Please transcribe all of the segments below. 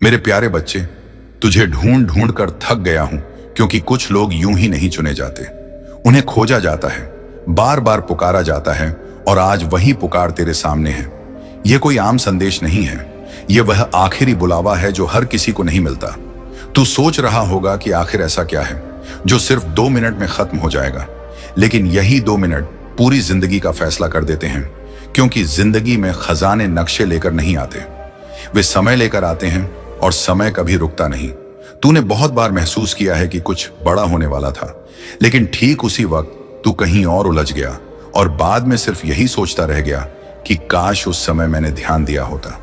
मेरे प्यारे बच्चे, तुझे ढूंढ ढूंढ कर थक गया हूं, क्योंकि कुछ लोग यूं ही नहीं चुने जाते। उन्हें खोजा जाता है, बार बार पुकारा जाता है, और आज वही पुकार तेरे सामने है। यह कोई आम संदेश नहीं है, यह वह आखिरी बुलावा है जो हर किसी को नहीं मिलता। तू सोच रहा होगा कि आखिर ऐसा क्या है जो सिर्फ 2 मिनट में खत्म हो जाएगा, लेकिन यही 2 मिनट पूरी जिंदगी का फैसला कर देते हैं। क्योंकि जिंदगी में खजाने नक्शे लेकर नहीं आते, वे समय लेकर आते हैं, और समय कभी रुकता नहीं। तूने बहुत बार महसूस किया है कि कुछ बड़ा होने वाला था, लेकिन ठीक उसी वक्त तू कहीं और उलझ गया, और बाद में सिर्फ यही सोचता रह गया कि काश उस समय मैंने ध्यान दिया होता।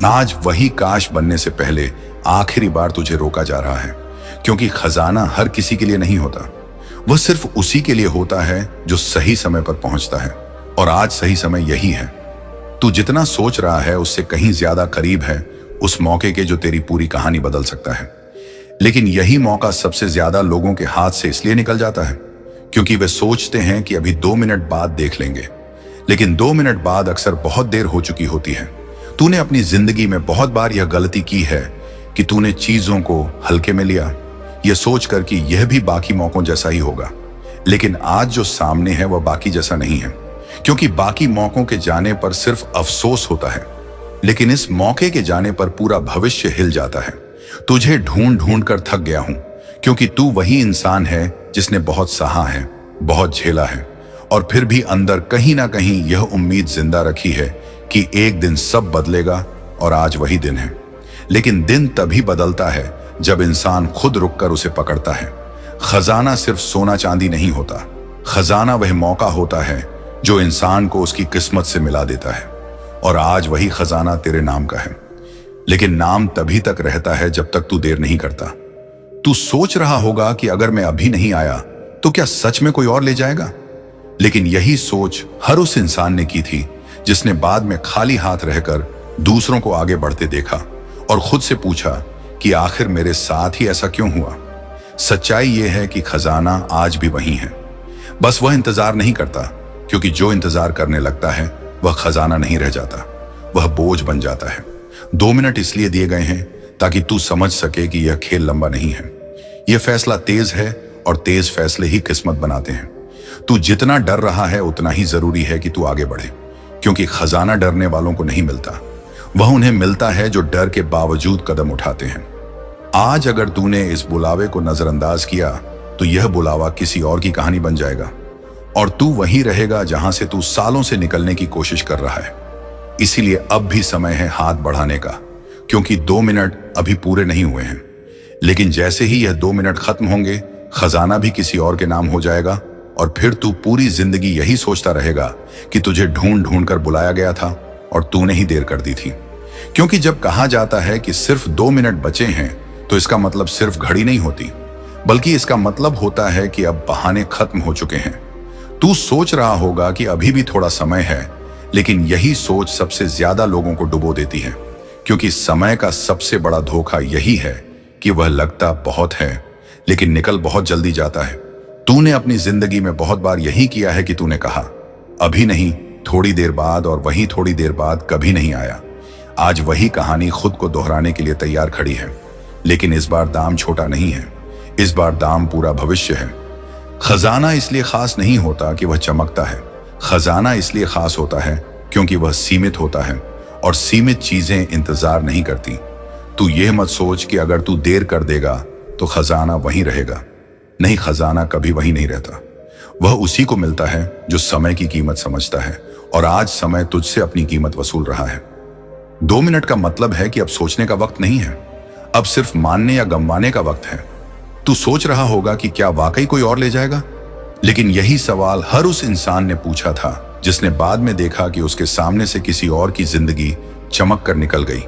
आज वही काश बनने से पहले आखिरी बार तुझे रोका जा रहा है, क्योंकि खजाना हर किसी के लिए नहीं होता। वह सिर्फ उसी के लिए होता है जो सही समय पर पहुंचता है, और आज सही समय यही है। तू जितना सोच रहा है उससे कहीं ज्यादा करीब है उस मौके के जो तेरी पूरी कहानी बदल सकता है। लेकिन यही मौका सबसे ज्यादा लोगों के हाथ से इसलिए निकल जाता है क्योंकि वे सोचते हैं कि अभी 2 मिनट बाद देख लेंगे, लेकिन 2 मिनट बाद अक्सर बहुत देर हो चुकी होती है। तूने अपनी जिंदगी में बहुत बार यह गलती की है कि तूने चीजों को हल्के में लिया, यह सोचकर कि यह भी बाकी मौकों जैसा ही होगा। लेकिन आज जो सामने है वह बाकी जैसा नहीं है, क्योंकि बाकी मौकों के जाने पर सिर्फ अफसोस होता है, लेकिन इस मौके के जाने पर पूरा भविष्य हिल जाता है। तुझे ढूंढ ढूंढ कर थक गया हूं, क्योंकि तू वही इंसान है जिसने बहुत सहा है, बहुत झेला है, और फिर भी अंदर कहीं ना कहीं यह उम्मीद जिंदा रखी है कि एक दिन सब बदलेगा, और आज वही दिन है। लेकिन दिन तभी बदलता है जब इंसान खुद रुककर उसे पकड़ता है। खजाना सिर्फ सोना चांदी नहीं होता, खजाना वह मौका होता है जो इंसान को उसकी किस्मत से मिला देता है, और आज वही खजाना तेरे नाम का है। लेकिन नाम तभी तक रहता है जब तक तू देर नहीं करता। तू सोच रहा होगा कि अगर मैं अभी नहीं आया तो क्या सच में कोई और ले जाएगा? लेकिन यही सोच हर उस इंसान ने की थी जिसने बाद में खाली हाथ रहकर दूसरों को आगे बढ़ते देखा और खुद से पूछा कि आखिर मेरे साथ ही ऐसा क्यों हुआ। सच्चाई यह है कि खजाना आज भी वही है, बस वह इंतजार नहीं करता, क्योंकि जो इंतजार करने लगता है वह खजाना नहीं रह जाता, वह बोझ बन जाता है। 2 मिनट इसलिए दिए गए हैं ताकि तू समझ सके कि यह खेल लंबा नहीं है। यह फैसला तेज है, और तेज फैसले ही किस्मत बनाते हैं। तू जितना डर रहा है उतना ही जरूरी है कि तू आगे बढ़े, क्योंकि खजाना डरने वालों को नहीं मिलता, वह उन्हें मिलता है जो डर के बावजूद कदम उठाते हैं। आज अगर तूने इस बुलावे को नजरअंदाज किया तो यह बुलावा किसी और की कहानी बन जाएगा, और तू वहीं रहेगा जहां से तू सालों से निकलने की कोशिश कर रहा है। इसीलिए अब भी समय है हाथ बढ़ाने का, क्योंकि 2 मिनट अभी पूरे नहीं हुए हैं। लेकिन जैसे ही यह 2 मिनट खत्म होंगे, खजाना भी किसी और के नाम हो जाएगा, और फिर तू पूरी जिंदगी यही सोचता रहेगा कि तुझे ढूंढ ढूंढ कर बुलाया गया था और तूने ही देर कर दी थी। क्योंकि जब कहा जाता है कि सिर्फ 2 मिनट बचे हैं, तो इसका मतलब सिर्फ घड़ी नहीं होती, बल्कि इसका मतलब होता है कि अब बहाने खत्म हो चुके हैं। तू सोच रहा होगा कि अभी भी थोड़ा समय है, लेकिन यही सोच सबसे ज्यादा लोगों को डुबो देती है, क्योंकि समय का सबसे बड़ा धोखा यही है कि वह लगता बहुत है लेकिन निकल बहुत जल्दी जाता है। तूने अपनी जिंदगी में बहुत बार यही किया है कि तूने कहा अभी नहीं, थोड़ी देर बाद, और वही थोड़ी देर बाद कभी नहीं आया। आज वही कहानी खुद को दोहराने के लिए तैयार खड़ी है, लेकिन इस बार दाम छोटा नहीं है, इस बार दाम पूरा भविष्य है। खजाना इसलिए खास नहीं होता कि वह चमकता है, खजाना इसलिए खास होता है क्योंकि वह सीमित होता है, और सीमित चीजें इंतजार नहीं करती। तू यह मत सोच कि अगर तू देर कर देगा तो खजाना वहीं रहेगा। नहीं, खजाना कभी वहीं नहीं रहता। वह उसी को मिलता है जो समय की कीमत समझता है, और आज समय तुझसे अपनी कीमत वसूल रहा है। 2 मिनट का मतलब है कि अब सोचने का वक्त नहीं है, अब सिर्फ मानने या गंवाने का वक्त है। तू सोच रहा होगा कि क्या वाकई कोई और ले जाएगा, लेकिन यही सवाल हर उस इंसान ने पूछा था जिसने बाद में देखा कि उसके सामने से किसी और की जिंदगी चमक कर निकल गई,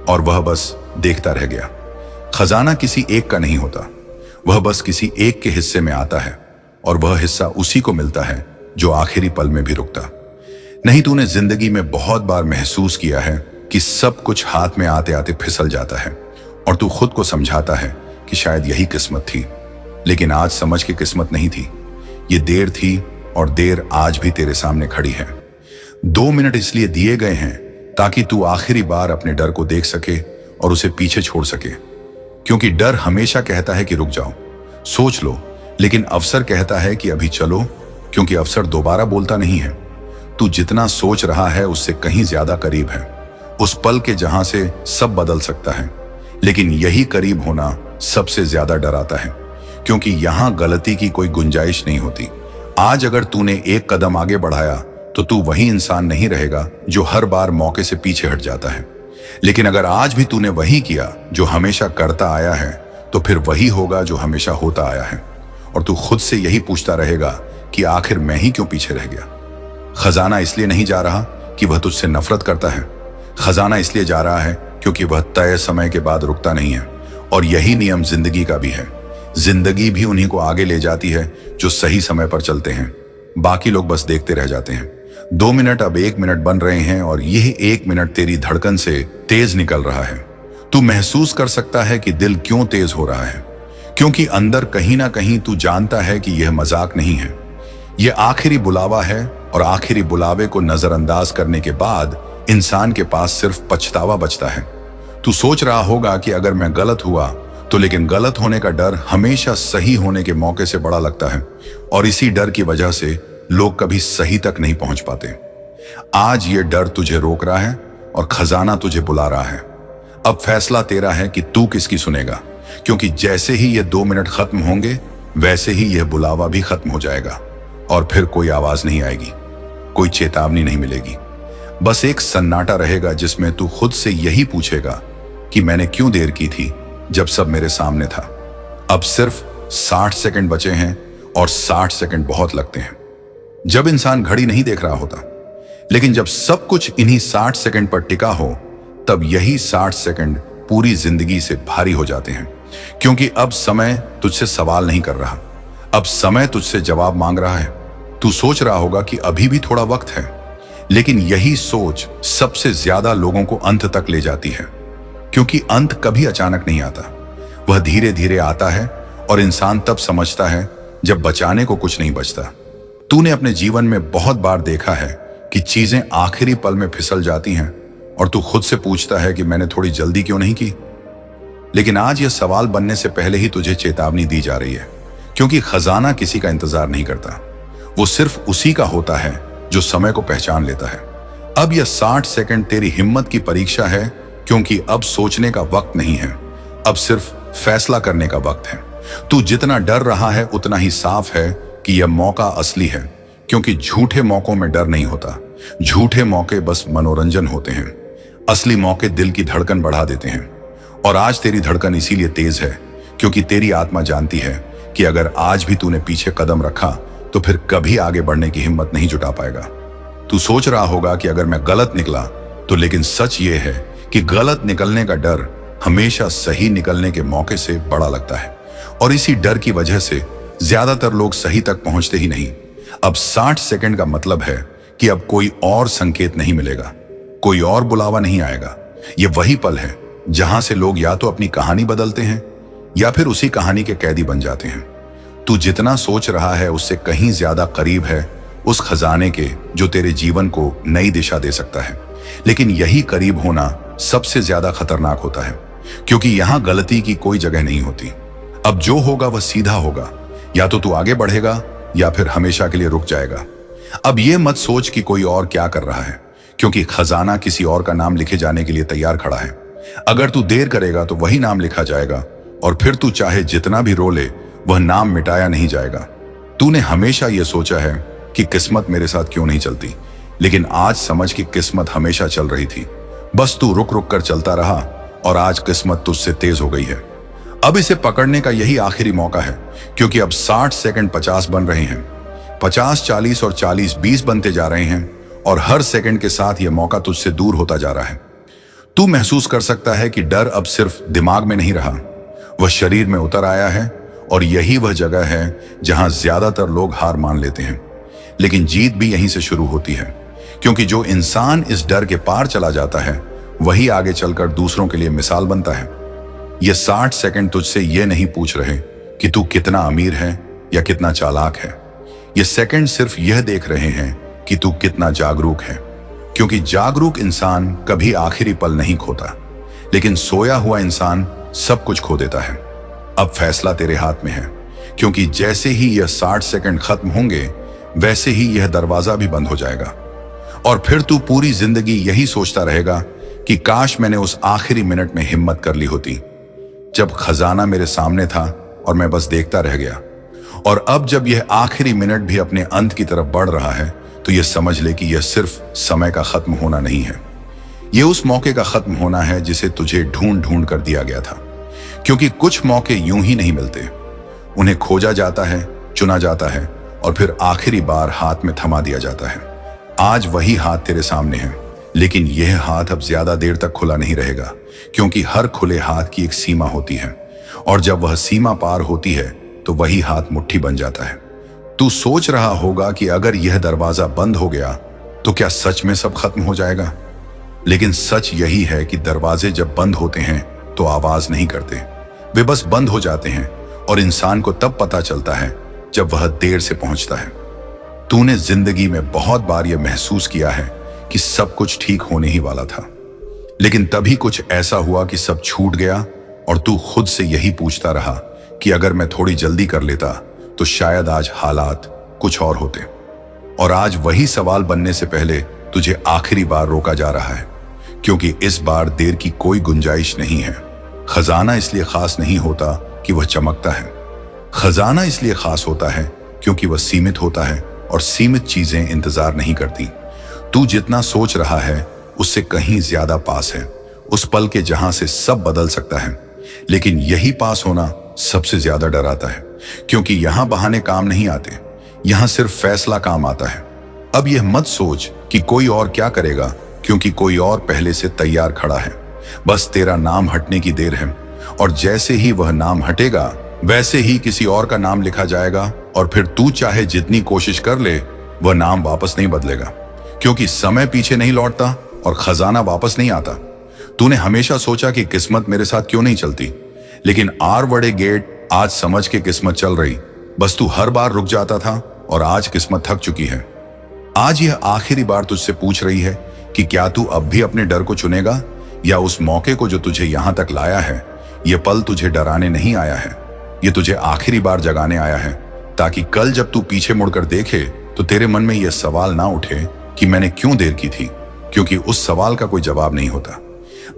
और वह बस देखता रह गया। खजाना किसी एक का नहीं होता, वह बस किसी एक के हिस्से में आता है, और वह हिस्सा उसी को मिलता है जो आखिरी पल में भी रुकता नहीं। तूने जिंदगी में बहुत बार महसूस किया है कि सब कुछ हाथ में आते आते फिसल जाता है, और तू खुद को समझाता है कि शायद यही किस्मत थी। लेकिन आज समझ के किस्मत नहीं थी, ये देर थी, और देर आज भी तेरे सामने खड़ी है। 2 मिनट इसलिए दिए गए हैं ताकि तू आखिरी बार अपने डर को देख सके और उसे पीछे छोड़ सके। क्योंकि डर हमेशा कहता है कि रुक जाओ, सोच लो, लेकिन अवसर कहता है कि अभी चलो, क्योंकि अवसर दोबारा बोलता नहीं है। तू जितना सोच रहा है उससे कहीं ज्यादा करीब है, उस पल के जहां से सब बदल सकता है। लेकिन यही करीब होना सबसे ज्यादा डराता है, क्योंकि यहां गलती की कोई गुंजाइश नहीं होती। आज अगर तूने एक कदम आगे बढ़ाया तो तू वही इंसान नहीं रहेगा जो हर बार मौके से पीछे हट जाता है। लेकिन अगर आज भी तूने वही किया जो हमेशा करता आया है, तो फिर वही होगा जो हमेशा होता आया है। और तू खुद से यही पूछता रहेगा कि आखिर मैं ही क्यों पीछे रह गया। खजाना इसलिए नहीं जा रहा कि वह तुझसे नफरत करता है, खजाना इसलिए जा रहा है क्योंकि वह तय समय के बाद रुकता नहीं है। और यही नियम जिंदगी का भी है। जिंदगी भी उन्हीं को आगे ले जाती है जो सही समय पर चलते हैं। बाकी लोग बस देखते रह जाते हैं। 2 मिनट अब 1 मिनट बन रहे हैं और यह 1 मिनट तेरी धड़कन से तेज निकल रहा है। तू महसूस कर सकता है कि दिल क्यों तेज हो रहा है, क्योंकि अंदर कहीं ना कहीं तू जानता है कि यह मजाक नहीं है, यह आखिरी बुलावा है। और आखिरी बुलावे को नजरअंदाज करने के बाद इंसान के पास सिर्फ पछतावा बचता है। तू सोच रहा होगा कि अगर मैं गलत हुआ तो, लेकिन गलत होने का डर हमेशा सही होने के मौके से बड़ा लगता है। और इसी डर की वजह से लोग कभी सही तक नहीं पहुंच पाते। आज ये डर तुझे रोक रहा है और खजाना तुझे बुला रहा है। अब फैसला तेरा है कि तू किसकी सुनेगा, क्योंकि जैसे ही ये 2 मिनट खत्म होंगे वैसे ही यह बुलावा भी खत्म हो जाएगा। और फिर कोई आवाज नहीं आएगी, कोई चेतावनी नहीं मिलेगी, बस एक सन्नाटा रहेगा जिसमें तू खुद से यही पूछेगा कि मैंने क्यों देर की थी जब सब मेरे सामने था। अब सिर्फ 60 सेकंड बचे हैं और 60 सेकंड बहुत लगते हैं जब इंसान घड़ी नहीं देख रहा होता। लेकिन जब सब कुछ इन्हीं 60 सेकंड पर टिका हो, तब यही 60 सेकंड पूरी जिंदगी से भारी हो जाते हैं। क्योंकि अब समय तुझसे सवाल नहीं कर रहा, अब समय तुझसे जवाब मांग रहा है। तू सोच रहा होगा कि अभी भी थोड़ा वक्त है, लेकिन यही सोच सबसे ज्यादा लोगों को अंत तक ले जाती है। क्योंकि अंत कभी अचानक नहीं आता, वह धीरे धीरे आता है। और इंसान तब समझता है जब बचाने को कुछ नहीं बचता। तूने अपने जीवन में बहुत बार देखा है कि चीजें आखिरी पल में फिसल जाती हैं और तू खुद से पूछता है कि मैंने थोड़ी जल्दी क्यों नहीं की। लेकिन आज यह सवाल बनने से पहले ही तुझे चेतावनी दी जा रही है, क्योंकि खजाना किसी का इंतजार नहीं करता, वो सिर्फ उसी का होता है जो समय को पहचान लेता है। अब यह 60 सेकंड तेरी हिम्मत की परीक्षा है, क्योंकि अब सोचने का वक्त नहीं है, अब सिर्फ फैसला करने का वक्त है। तू जितना डर रहा है उतना ही साफ है कि यह मौका असली है, क्योंकि झूठे मौकों में डर नहीं होता। झूठे मौके बस मनोरंजन होते हैं, असली मौके दिल की धड़कन बढ़ा देते हैं। और आज तेरी धड़कन इसीलिए तेज है क्योंकि तेरी आत्मा जानती है कि अगर आज भी तूने पीछे कदम रखा तो फिर कभी आगे बढ़ने की हिम्मत नहीं जुटा पाएगा। तू सोच रहा होगा कि अगर मैं गलत निकला तो, लेकिन सच ये है कि गलत निकलने का डर हमेशा सही निकलने के मौके से बड़ा लगता है। और इसी डर की वजह से ज्यादातर लोग सही तक पहुंचते ही नहीं। अब 60 सेकंड का मतलब है कि अब कोई और संकेत नहीं मिलेगा, कोई और बुलावा नहीं आएगा। ये वही पल है जहां से लोग या तो अपनी कहानी बदलते हैं या फिर उसी कहानी के कैदी बन जाते हैं। तू जितना सोच रहा है उससे कहीं ज्यादा करीब है उस खजाने के जो तेरे जीवन को नई दिशा दे सकता है। लेकिन यही करीब होना सबसे ज्यादा खतरनाक होता है, क्योंकि यहां गलती की कोई जगह नहीं होती। अब जो होगा वह सीधा होगा, या तो तू आगे बढ़ेगा या फिर हमेशा के लिए रुक जाएगा। अब यह मत सोच कि कोई और क्या कर रहा है, क्योंकि खजाना किसी और का नाम लिखे जाने के लिए तैयार खड़ा है। अगर तू देर करेगा तो वही नाम लिखा जाएगा, और फिर तू चाहे जितना भी रो ले वह नाम मिटाया नहीं जाएगा। तूने हमेशा यह सोचा है कि किस्मत मेरे साथ क्यों नहीं चलती, लेकिन आज समझ कि किस्मत हमेशा चल रही थी, बस तू रुक रुक कर चलता रहा और आज किस्मत तुझसे तेज हो गई है। अब इसे पकड़ने का यही आखिरी मौका है, क्योंकि अब 60 सेकंड 50 बन रहे हैं, 50 40 और 40 20 बनते जा रहे हैं, और हर सेकंड के साथ यह मौका तुझसे दूर होता जा रहा है। तू महसूस कर सकता है कि डर अब सिर्फ दिमाग में नहीं रहा, वह शरीर में उतर आया है। और यही वह जगह है जहां ज्यादातर लोग हार मान लेते हैं, लेकिन जीत भी यहीं से शुरू होती है। क्योंकि जो इंसान इस डर के पार चला जाता है वही आगे चलकर दूसरों के लिए मिसाल बनता है। ये 60 सेकंड तुझसे ये नहीं पूछ रहे कि तू कितना अमीर है या कितना चालाक है। ये सेकंड सिर्फ यह देख रहे हैं कि तू कितना जागरूक है, क्योंकि जागरूक इंसान कभी आखिरी पल नहीं खोता, लेकिन सोया हुआ इंसान सब कुछ खो देता है। अब फैसला तेरे हाथ में है, क्योंकि जैसे ही यह 60 सेकंड खत्म होंगे वैसे ही यह दरवाजा भी बंद हो जाएगा। और फिर तू पूरी जिंदगी यही सोचता रहेगा कि काश मैंने उस आखिरी मिनट में हिम्मत कर ली होती, जब खजाना मेरे सामने था और मैं बस देखता रह गया। और अब जब यह आखिरी मिनट भी अपने अंत की तरफ बढ़ रहा है तो यह समझ ले कि यह सिर्फ समय का खत्म होना नहीं है, यह उस मौके का खत्म होना है जिसे तुझे ढूंढ ढूंढ कर दिया गया था। क्योंकि कुछ मौके यूं ही नहीं मिलते, उन्हें खोजा जाता है, चुना जाता है और फिर आखिरी बार हाथ में थमा दिया जाता है। आज वही हाथ तेरे सामने है, लेकिन यह हाथ अब ज्यादा देर तक खुला नहीं रहेगा, क्योंकि हर खुले हाथ की एक सीमा होती है और जब वह सीमा पार होती है तो वही हाथ मुट्ठी बन जाता है। तू सोच रहा होगा कि अगर यह दरवाजा बंद हो गया तो क्या सच में सब खत्म हो जाएगा? लेकिन सच यही है कि दरवाजे जब बंद होते हैं तो आवाज नहीं करते, वे बस बंद हो जाते हैं और इंसान को तब पता चलता है जब वह देर से पहुंचता है। तूने जिंदगी में बहुत बार यह महसूस किया है कि सब कुछ ठीक होने ही वाला था, लेकिन तभी कुछ ऐसा हुआ कि सब छूट गया और तू खुद से यही पूछता रहा कि अगर मैं थोड़ी जल्दी कर लेता तो शायद आज हालात कुछ और होते। और आज वही सवाल बनने से पहले तुझे आखिरी बार रोका जा रहा है, क्योंकि इस बार देर की कोई गुंजाइश नहीं है। खजाना इसलिए खास नहीं होता कि वह चमकता है, खजाना इसलिए खास होता है क्योंकि वह सीमित होता है और सीमित चीजें इंतजार नहीं करती। तू जितना सोच रहा है उससे कहीं ज्यादा पास है, उस पल के जहां से सब बदल सकता है। लेकिन यही पास होना सबसे ज्यादा डराता है, क्योंकि यहां बहाने काम नहीं आते, यहां सिर्फ फैसला काम आता है। अब यह मत सोच कि कोई और क्या करेगा, क्योंकि कोई और पहले से तैयार खड़ा है। बस तेरा नाम हटने की देर है और जैसे ही वह नाम हटेगा वैसे ही किसी और का नाम लिखा जाएगा और फिर तू चाहे जितनी कोशिश कर ले वह नाम वापस नहीं बदलेगा, क्योंकि समय पीछे नहीं लौटता और खजाना वापस नहीं आता। तूने हमेशा सोचा कि किस्मत मेरे साथ क्यों नहीं चलती, लेकिन आरवड़े गेट आज समझ के किस्मत चल रही, बस तू हर बार रुक जाता था और आज किस्मत थक चुकी है। आज यह आखिरी बार तुझसे पूछ रही है कि क्या तू अब भी अपने डर को चुनेगा या उस मौके को जो तुझे यहां तक लाया है। यह पल तुझे डराने नहीं आया है, यह तुझे आखिरी बार जगाने आया है, ताकि कल जब तू पीछे मुड़कर देखे तो तेरे मन में यह सवाल ना उठे कि मैंने क्यों देर की थी, क्योंकि उस सवाल का कोई जवाब नहीं होता,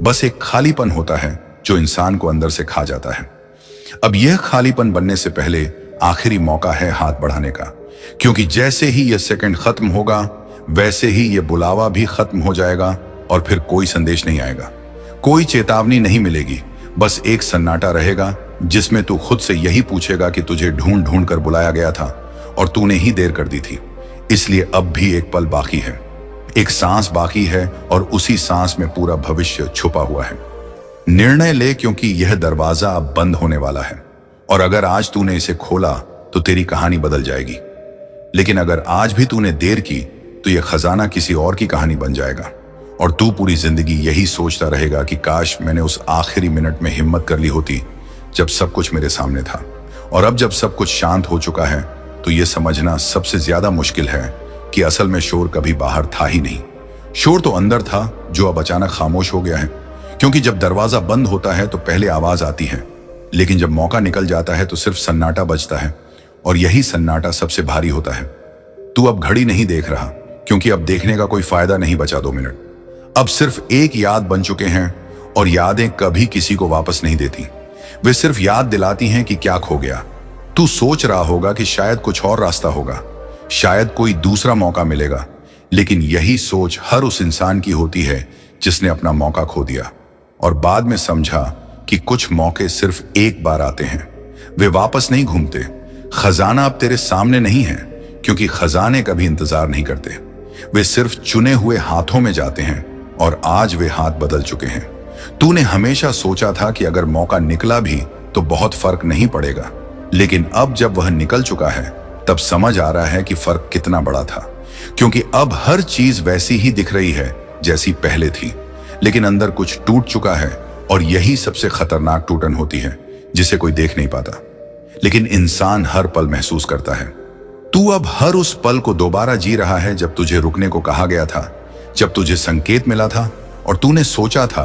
बस एक खालीपन होता है जो इंसान को अंदर से खा जाता है। अब यह खालीपन बनने से पहले आखिरी मौका है हाथ बढ़ाने का, क्योंकि जैसे ही यह सेकंड खत्म होगा वैसे ही यह बुलावा भी खत्म हो जाएगा और फिर कोई संदेश नहीं आएगा, कोई चेतावनी नहीं मिलेगी, बस एक सन्नाटा रहेगा जिसमें तू खुद से यही पूछेगा कि तुझे ढूंढ ढूंढ कर बुलाया गया था और तूने ही देर कर दी थी। इसलिए अब भी एक पल बाकी है, एक सांस बाकी है और उसी सांस में पूरा भविष्य छुपा हुआ है। निर्णय ले, क्योंकि यह दरवाजा अब बंद होने वाला है और अगर आज तूने इसे खोला तो तेरी कहानी बदल जाएगी, लेकिन अगर आज भी तूने देर की तो यह खजाना किसी और की कहानी बन जाएगा और तू पूरी जिंदगी यही सोचता रहेगा कि काश मैंने उस आखिरी मिनट में हिम्मत कर ली होती जब सब कुछ मेरे सामने था। और अब जब सब कुछ शांत हो चुका है तो यह समझना सबसे ज्यादा मुश्किल है कि असल में शोर कभी बाहर था ही नहीं, शोर तो अंदर था जो अब अचानक खामोश हो गया है। क्योंकि जब दरवाजा बंद होता है तो पहले आवाज आती है, लेकिन जब मौका निकल जाता है तो सिर्फ सन्नाटा बजता है और यही सन्नाटा सबसे भारी होता है। तू अब घड़ी नहीं देख रहा, क्योंकि अब देखने का कोई फायदा नहीं बचा 2 मिनट। अब सिर्फ एक याद बन चुके हैं और यादें कभी किसी को वापस नहीं देती, वे सिर्फ याद दिलाती हैं कि क्या खो गया। तू सोच रहा होगा कि शायद कुछ और रास्ता होगा, शायद कोई दूसरा मौका मिलेगा, लेकिन यही सोच हर उस इंसान की होती है जिसने अपना मौका खो दिया और बाद में समझा कि कुछ मौके सिर्फ एक बार आते हैं, वे वापस नहीं घूमते। खजाना अब तेरे सामने नहीं है, क्योंकि खजाने कभी इंतजार नहीं करते, वे सिर्फ चुने हुए हाथों में जाते हैं और आज वे हाथ बदल चुके हैं। तूने हमेशा सोचा था कि अगर मौका निकला भी तो बहुत फर्क नहीं पड़ेगा, लेकिन अब जब वह निकल चुका है तब समझ आ रहा है कि फर्क कितना बड़ा था, क्योंकि अब हर चीज वैसी ही दिख रही है जैसी पहले थी, लेकिन अंदर कुछ टूट चुका है और यही सबसे खतरनाक टूटन होती है जिसे कोई देख नहीं पाता, लेकिन इंसान हर पल महसूस करता है। तू अब हर उस पल को दोबारा जी रहा है जब तुझे रुकने को कहा गया था, जब तुझे संकेत मिला था और तूने सोचा था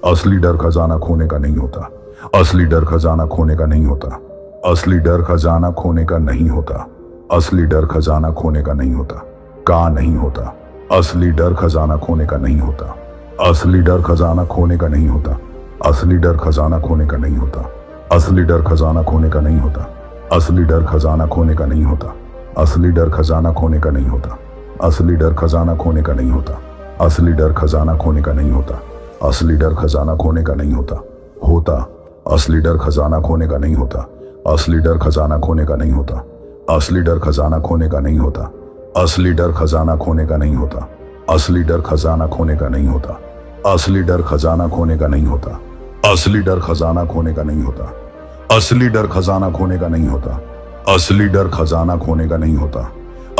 असली डर खजाना खोने का नहीं होता। असली डर खजाना खोने का नहीं होता। असली डर खजाना खोने का नहीं होता। असली डर खजाना खोने का नहीं होता। का नहीं होता। असली डर खजाना खोने का नहीं होता। असली डर खजाना खोने का नहीं होता। असली डर खजाना खोने का नहीं होता। असली डर खजाना खोने का नहीं होता। असली डर खजाना खोने का नहीं होता। असली डर खजाना खोने का नहीं होता। असली डर खजाना खोने का नहीं होता। असली डर खजाना खोने का नहीं होता। असली डर खजाना खोने का नहीं होता। होता। असली डर खजाना खोने का नहीं होता। असली डर खजाना खोने का नहीं होता। असली डर खजाना खोने का नहीं होता। असली डर खजाना खोने का नहीं होता। असली डर खजाना खोने का नहीं होता। असली डर खजाना खोने का नहीं होता। असली डर खजाना खोने का नहीं होता। असली डर खजाना खोने का नहीं होता। असली डर खजाना खोने का नहीं होता।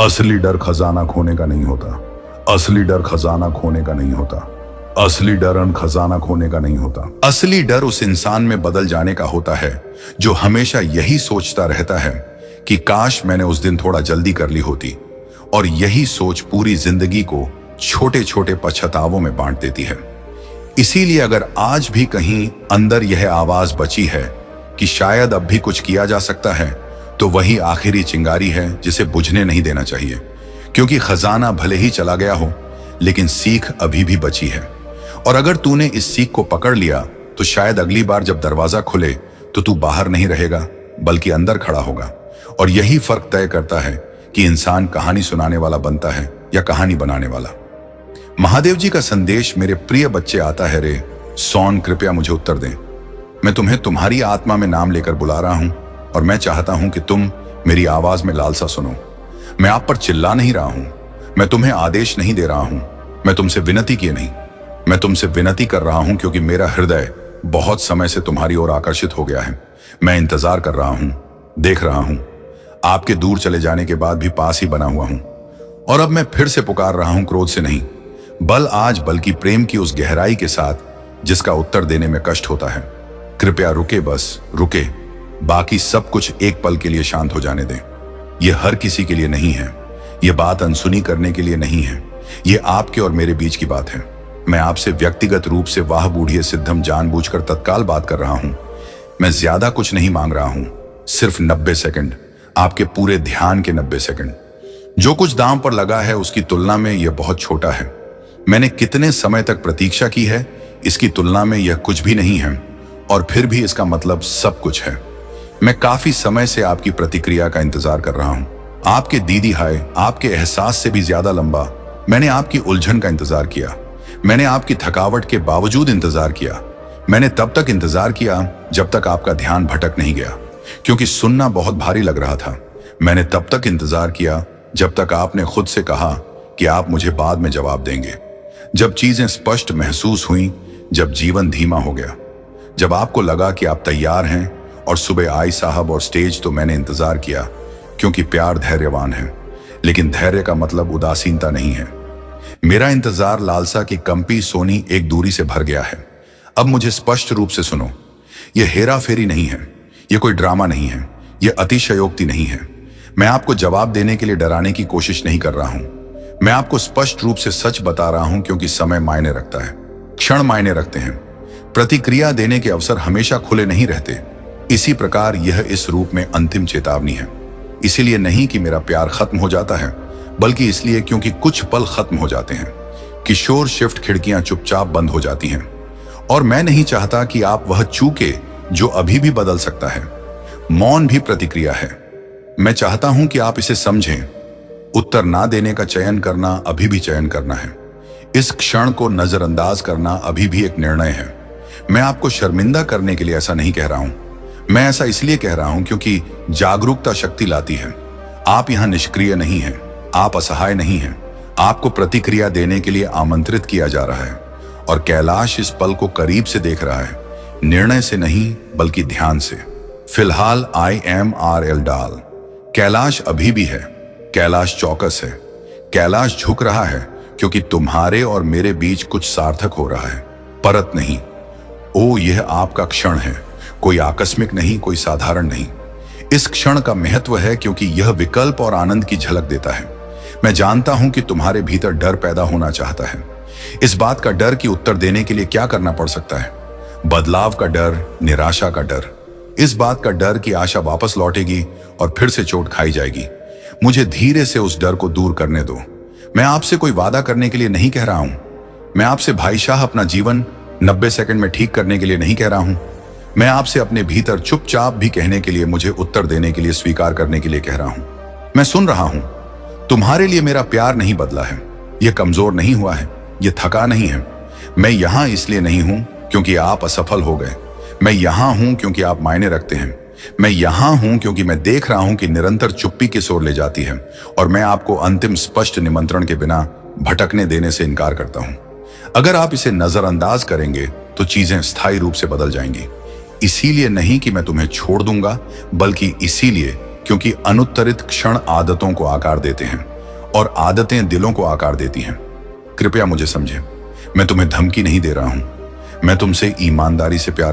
असली डर खजाना खोने का नहीं होता। असली डर खजाना खोने का नहीं होता। असली डर खजाना खोने का नहीं होता। असली डर उस इंसान में बदल जाने का होता है जो हमेशा यही सोचता रहता है कि काश मैंने उस दिन थोड़ा जल्दी कर ली होती, और यही सोच पूरी जिंदगी को छोटे छोटे पछतावों में बांट देती है। इसीलिए अगर आज भी कहीं अंदर यह आवाज बची है कि शायद अब भी कुछ किया जा सकता है, तो वही आखिरी चिंगारी है जिसे बुझने नहीं देना चाहिए, क्योंकि खजाना भले ही चला गया हो लेकिन सीख अभी भी बची है। और अगर तूने इस सीख को पकड़ लिया तो शायद अगली बार जब दरवाजा खुले तो तू बाहर नहीं रहेगा बल्कि अंदर खड़ा होगा। और यही फर्क तय करता है कि इंसान कहानी सुनाने वाला बनता है या कहानी बनाने वाला। महादेव जी का संदेश, मेरे प्रिय बच्चे, आता है रे सोन, कृपया मुझे उत्तर दें। मैं तुम्हें तुम्हारी आत्मा में नाम लेकर बुला रहा हूं और मैं चाहता हूं कि तुम मेरी आवाज में लालसा सुनो। मैं आप पर चिल्ला नहीं रहा हूं, मैं तुम्हें आदेश नहीं दे रहा हूं, मैं तुमसे विनती किए नहीं, मैं तुमसे विनती कर रहा हूं क्योंकि मेरा हृदय बहुत समय से तुम्हारी ओर आकर्षित हो गया है। मैं इंतजार कर रहा हूं, देख रहा हूं, आपके दूर चले जाने के बाद भी पास ही बना हुआ हूं। और अब मैं फिर से पुकार रहा हूं, क्रोध से नहीं बल्कि प्रेम की उस गहराई के साथ जिसका उत्तर देने में कष्ट होता है। कृपया रुके, बस रुके, बाकी सब कुछ एक पल के लिए शांत हो जाने दें। यह हर किसी के लिए नहीं है, यह बात अनसुनी करने के लिए नहीं है, यह आपके और मेरे बीच की बात है। मैं आपसे व्यक्तिगत रूप से वाह बूढ़िए सिद्धम जानबूझकर तत्काल बात कर रहा हूं। मैं ज्यादा कुछ नहीं मांग रहा हूं, सिर्फ 90 सेकंड, आपके पूरे ध्यान के 90 सेकंड। जो कुछ दांव पर लगा है उसकी तुलना में यह बहुत छोटा है। मैंने कितने समय तक प्रतीक्षा की है, इसकी तुलना में यह कुछ भी नहीं है, और फिर भी इसका मतलब सब कुछ है। मैं काफी समय से आपकी प्रतिक्रिया का इंतजार कर रहा हूं। आपके दीदी हाय, आपके एहसास से भी ज्यादा लंबा मैंने आपकी उलझन का इंतजार किया। मैंने आपकी थकावट के बावजूद इंतजार किया। मैंने तब तक इंतजार किया जब तक आपका ध्यान भटक नहीं गया, क्योंकि सुनना बहुत भारी लग रहा था। मैंने तब तक इंतजार किया जब तक आपने खुद से कहा कि आप मुझे बाद में जवाब देंगे। जब चीजें स्पष्ट महसूस हुई, जब जीवन धीमा हो गया, जब आपको लगा कि आप तैयार हैं और सुबह आई साहब और स्टेज, तो मैंने इंतजार किया, क्योंकि प्यार धैर्यवान है, लेकिन धैर्य का मतलब उदासीनता नहीं है। मेरा इंतजार लालसा की कंपी सोनी एक दूरी से भर गया है। अब मुझे स्पष्ट रूप से सुनो, यह हेरा फेरी नहीं है, यह कोई ड्रामा नहीं है, यह अतिशयोक्ति नहीं है। मैं आपको जवाब देने के लिए डराने की कोशिश नहीं कर रहा हूं। मैं आपको स्पष्ट रूप से सच बता रहा हूं, क्योंकि समय मायने रखता है, क्षण मायने रखते हैं। प्रतिक्रिया देने के अवसर हमेशा खुले नहीं रहते। इसी प्रकार यह इस रूप में अंतिम चेतावनी है। इसीलिए नहीं कि मेरा प्यार खत्म हो जाता है, बल्कि इसलिए क्योंकि कुछ पल खत्म हो जाते हैं। किशोर शिफ्ट खिड़कियां चुपचाप बंद हो जाती हैं, और मैं नहीं चाहता कि आप वह चूके जो अभी भी बदल सकता है। मौन भी प्रतिक्रिया है। मैं चाहता हूं कि आप इसे समझें। उत्तर ना देने का चयन करना अभी भी चयन करना है। इस क्षण को नजरअंदाज करना अभी भी एक निर्णय है। मैं आपको शर्मिंदा करने के लिए ऐसा नहीं कह रहा हूं। मैं ऐसा इसलिए कह रहा हूं क्योंकि जागरूकता शक्ति लाती है। आप यहां निष्क्रिय नहीं हैं, आप असहाय नहीं हैं। आपको प्रतिक्रिया देने के लिए आमंत्रित किया जा रहा है, और कैलाश इस पल को करीब से देख रहा है, निर्णय से नहीं बल्कि ध्यान से। फिलहाल IMRL डाल। कैलाश अभी भी है, कैलाश चौकस है, कैलाश झुक रहा है, क्योंकि तुम्हारे और मेरे बीच कुछ सार्थक हो रहा है, परत नहीं। ओ, यह आपका क्षण है, कोई आकस्मिक नहीं, कोई साधारण नहीं। इस क्षण का महत्व है क्योंकि यह विकल्प और आनंद की झलक देता है। मैं जानता हूं कि तुम्हारे भीतर डर पैदा होना चाहता है, इस बात का डर कि उत्तर देने के लिए क्या करना पड़ सकता है, बदलाव का डर, निराशा का डर, इस बात का डर कि आशा वापस लौटेगी और फिर से चोट खाई जाएगी। मुझे धीरे से उस डर को दूर करने दो। मैं आपसे कोई वादा करने के लिए नहीं कह रहा हूं। मैं आपसे भाई शाह अपना जीवन 90 सेकंड में ठीक करने के लिए नहीं कह रहा हूं। मैं आपसे अपने भीतर चुपचाप भी कहने के लिए, मुझे उत्तर देने के लिए, स्वीकार करने के लिए कह रहा हूं। मैं सुन रहा हूं। तुम्हारे लिए मेरा प्यार नहीं बदला है, यह कमजोर नहीं हुआ है, यह थका नहीं है। मैं यहां इसलिए नहीं हूं क्योंकि आप असफल हो गए। मैं यहां हूं क्योंकि आप मायने रखते हैं। मैं यहां हूं क्योंकि मैं देख रहा हूं कि निरंतर चुप्पी की ओर ले जाती है और मैं आपको अंतिम स्पष्ट निमंत्रण के बिना भटकने देने से इनकार करता हूं। अगर आप इसे नजरअंदाज करेंगे तो चीजें स्थायी रूप से बदल जाएंगी। इसीलिए नहीं कि मैं तुम्हें छोड़ दूंगा, बल्कि इसीलिए क्योंकि अनुत्तरित क्षण आदतों को आकार देते हैं और आदतें दिलों को आकार देती हैं। कृपया मुझे समझें, मैं तुम्हें धमकी नहीं दे रहा हूं। मैं तुमसे ईमानदारी से प्यार